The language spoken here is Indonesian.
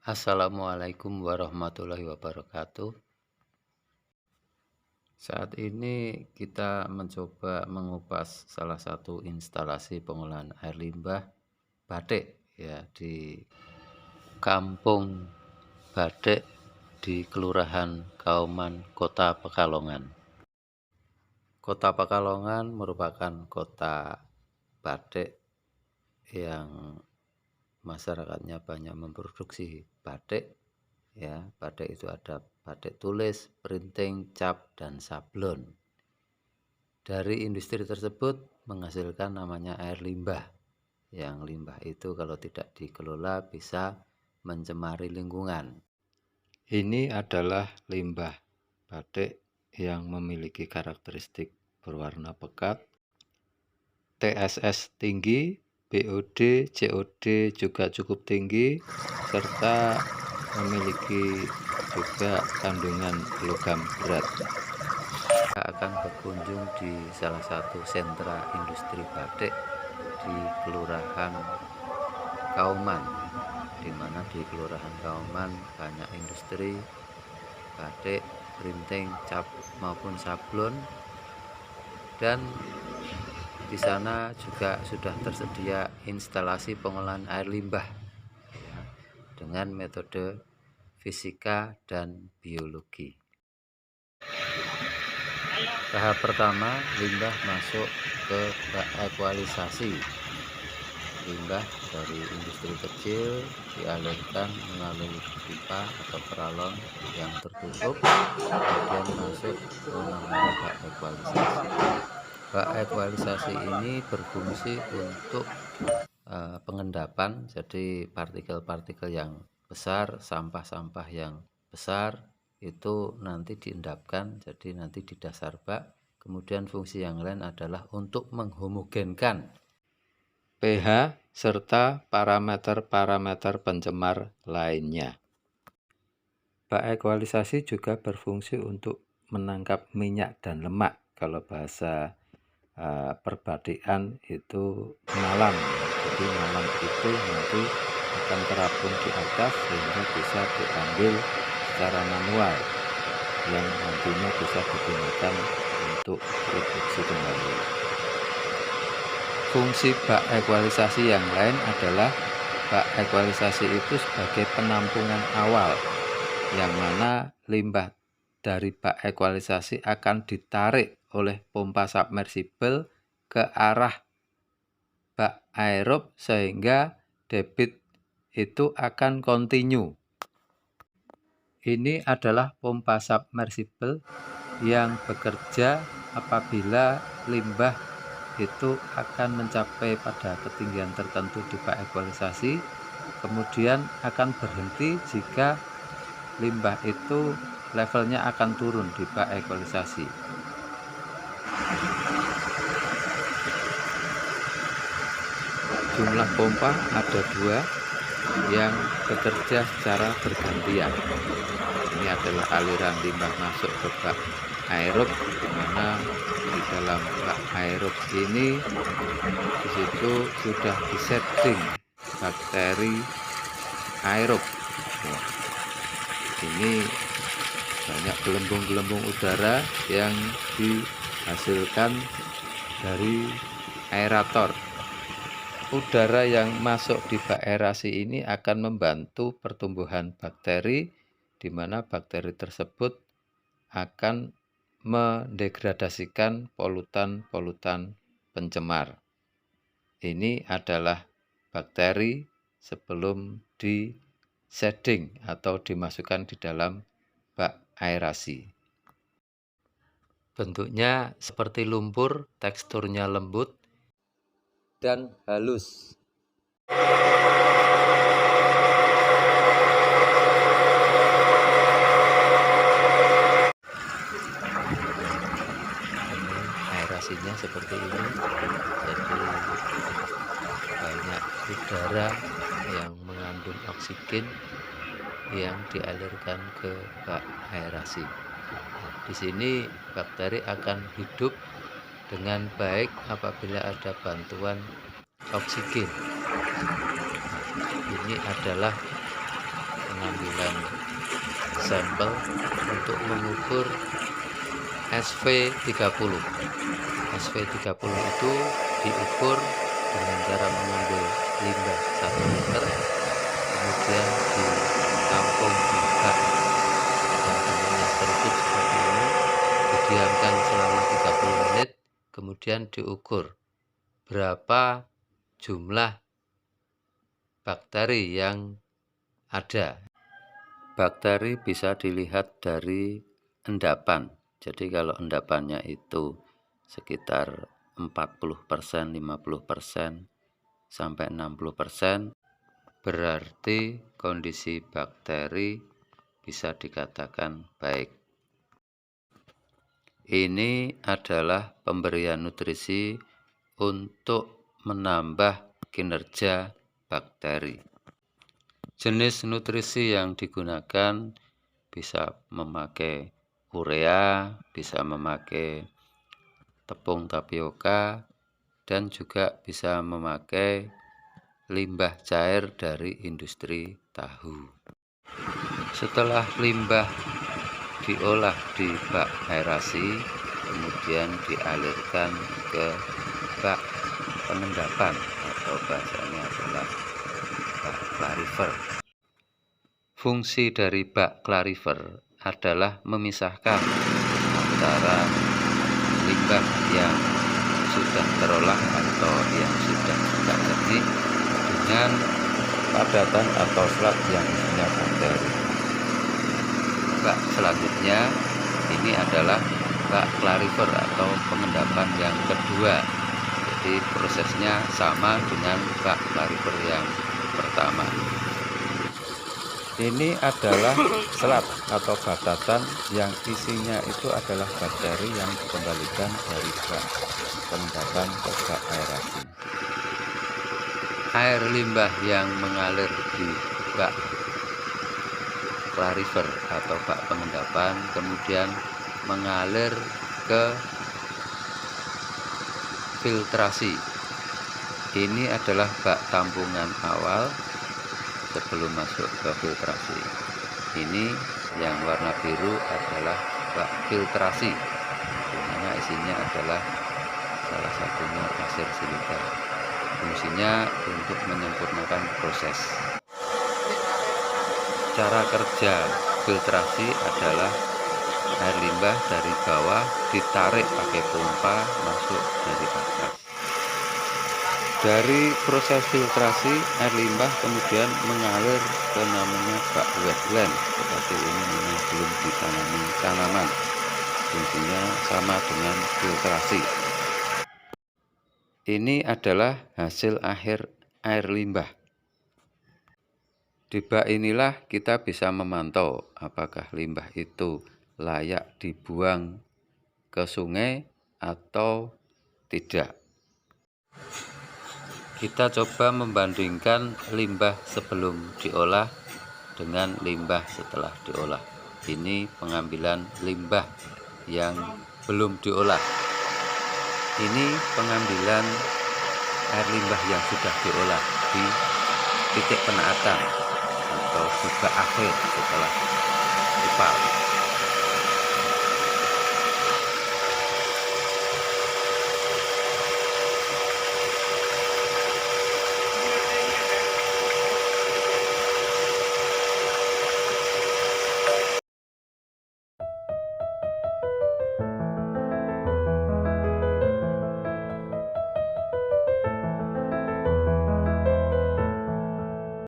Assalamualaikum warahmatullahi wabarakatuh. Saat ini kita mencoba mengupas salah satu instalasi pengolahan air limbah Batik ya di Kampung Batik di Kelurahan Kauman, Kota Pekalongan. Kota Pekalongan merupakan kota batik yang masyarakatnya banyak memproduksi batik. Ya, batik itu ada batik tulis, printing, cap, dan sablon. Dari industri tersebut menghasilkan namanya air limbah. Yang limbah itu kalau tidak dikelola bisa mencemari lingkungan. Ini adalah limbah batik yang memiliki karakteristik berwarna pekat, TSS tinggi, BOD, COD juga cukup tinggi, serta memiliki juga kandungan logam berat. Kita akan berkunjung di salah satu sentra industri batik di Kelurahan Kauman, di mana di Kelurahan Kauman banyak industri batik, printing, cap maupun sablon, dan di sana juga sudah tersedia instalasi pengolahan air limbah ya, dengan metode fisika dan biologi. Tahap pertama, limbah masuk ke bak ekualisasi. Limbah dari industri kecil dialirkan melalui pipa atau peralon yang tertutup, kemudian masuk ke namanya bak ekualisasi. Bak ekualisasi ini berfungsi untuk pengendapan, jadi partikel-partikel yang besar, sampah-sampah yang besar itu nanti diendapkan, jadi nanti di dasar bak. Kemudian fungsi yang lain adalah untuk menghomogenkan pH serta parameter-parameter pencemar lainnya. Bak ekualisasi juga berfungsi untuk menangkap minyak dan lemak. Kalau bahasa perbatikan itu malam, jadi malam itu nanti akan terapung di atas sehingga bisa diambil secara manual yang nantinya bisa digunakan untuk produksi kembali. Fungsi bak ekualisasi yang lain adalah bak ekualisasi itu sebagai penampungan awal, yang mana limbah dari bak ekualisasi akan ditarik oleh pompa submersibel ke arah bak aerob sehingga debit itu akan kontinu. Ini adalah pompa submersibel yang bekerja apabila limbah itu akan mencapai pada ketinggian tertentu di bak ekualisasi, kemudian akan berhenti jika limbah itu levelnya akan turun di bak ekualisasi. Jumlah pompa ada 2 yang bekerja secara bergantian. Ini adalah aliran limbah masuk ke bak aerob, di mana di dalam bak aerob ini di situ sudah disetting bakteri aerob. Ini banyak gelembung-gelembung udara yang dihasilkan dari aerator. Udara yang masuk di bak aerasi ini akan membantu pertumbuhan bakteri, di mana bakteri tersebut akan mendegradasikan polutan-polutan pencemar. Ini adalah bakteri sebelum di-shading atau dimasukkan di dalam bak aerasi. Bentuknya seperti lumpur, teksturnya lembut dan halus. Aerasinya seperti ini, jadi banyak udara yang mengandung oksigen yang dialirkan ke bak aerasi. Di sini bakteri akan hidup dengan baik apabila ada bantuan oksigen. Ini adalah pengambilan sampel untuk mengukur SV30. SV30 itu diukur dengan cara mengambil limbah 1 liter, kemudian ditampung di bak yang bentuknya sirkuit seperti ini, didiamkan selama 30 menit, kemudian diukur berapa jumlah bakteri yang ada. Bakteri bisa dilihat dari endapan. Jadi kalau endapannya itu sekitar 40%, 50% sampai 60%, berarti kondisi bakteri bisa dikatakan baik. Ini adalah pemberian nutrisi untuk menambah kinerja bakteri. Jenis nutrisi yang digunakan bisa memakai urea, bisa memakai tepung tapioka, dan juga bisa memakai limbah cair dari industri tahu. Setelah limbah diolah di bak aerasi, kemudian dialirkan ke bak pengendapan atau bahasanya adalah bak clarifer. Fungsi dari bak clarifer adalah memisahkan antara limbah yang sudah terolah atau yang sudah tidak jernih dengan padatan atau selat yang isinya bakteri. Bak selanjutnya ini adalah bak clarifer atau pengendapan yang kedua. Jadi prosesnya sama dengan bak clarifer yang pertama. Ini adalah selat atau batatan yang isinya itu adalah bakteri yang dikembalikan dari bak pengendapan ke bak aerasi. Air limbah yang mengalir di bak clarifer atau bak pengendapan kemudian mengalir ke filtrasi. Ini adalah bak tampungan awal sebelum masuk ke filtrasi. Ini yang warna biru adalah bak filtrasi, di mana isinya adalah salah satunya pasir silika. Fungsinya untuk menyempurnakan proses. Cara kerja filtrasi adalah air limbah dari bawah ditarik pakai pompa masuk dari atas. Dari proses filtrasi, air limbah kemudian mengalir ke namanya bak wetland. Seperti ini memang belum ditanami tanaman. Fungsinya sama dengan filtrasi. Ini adalah hasil akhir air limbah. Di bak inilah kita bisa memantau apakah limbah itu layak dibuang ke sungai atau tidak. Kita coba membandingkan limbah sebelum diolah dengan limbah setelah diolah. Ini pengambilan limbah yang belum diolah. Ini pengambilan air limbah yang sudah diolah di titik penaatan atau juga akhir setelah dipal.